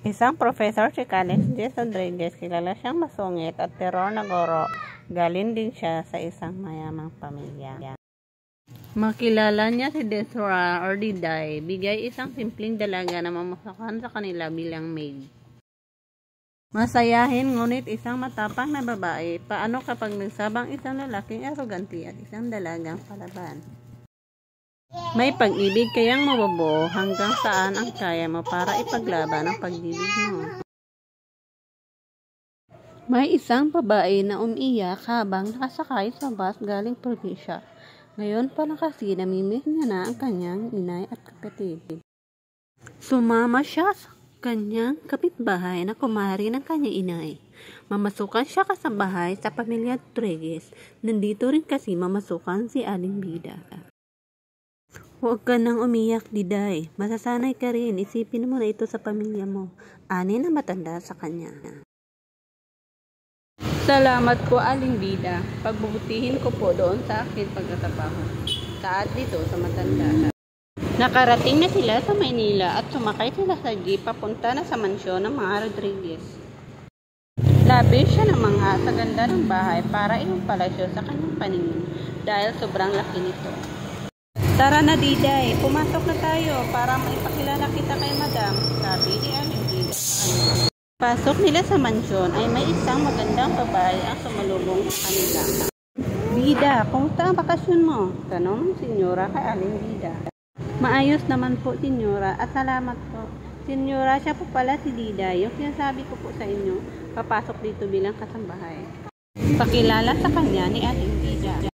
Isang professor si Carlos J. Rodriguez, kilala siyang masungit at teror na guro. Galing din siya sa isang mayamang pamilya. Makilala niya si Desra or Diday, bigay isang simpleng dalaga na mamasukan sa kanila bilang maid. Masayahin ngunit isang matapang na babae. Paano kapag nagsabang isang lalaking arrogante at isang dalagang palaban? May pag-ibig kayang mabubuo hanggang saan ang kaya mo para ipaglaban ang pag-ibig mo. May isang babae na umiiyak habang nakasakay sa bus galing probinsya. Ngayon pa lang kasi namimiss niya na ang kanyang inay at kapatid. Sumama siya sa kanyang kapitbahay na kumari ng kanyang inay. Mamasukan siya kasambahay sa pamilya Rodriguez. Nandito rin kasi mamasukan si Aling Bida. Huwag ka nang umiyak, Diday. Masasanay ka rin. Isipin mo na ito sa pamilya mo. Ani na matanda sa kanya. Salamat po, Aling Bida. Pagbubutihin ko po doon sa akin pagkatapaho. Saat dito sa matanda. Nakarating na sila sa Maynila at sumakay sila sa jeep papunta na sa mansyon ng mga Rodriguez. Labis siya ng mga sa ganda ng bahay para iyong palasyo sa kanyang paningin dahil sobrang laki nito. Tara na, Diday, pumasok na tayo para maipakilala kita kay Madam, sabi ni Aling Bida. Pasok nila sa mansyon ay may isang magandang babae ang sumalubong sa kanila. Bida, kumusta ang bakasyon mo? Tanong ng senyora kay Aling Bida. Maayos naman po, senyora, at salamat po. Senyora, siya po pala si Dida. Yung sinasabi ko po sa inyo, papasok dito bilang kasambahay. Pakilala sa kanya ni Aling Bida.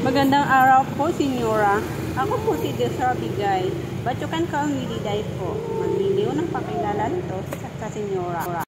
Magandang araw po, senyora. Ako po si Desra Bigay. But you can call me Diday po. Magliliw ng pakilala nito sa senyora.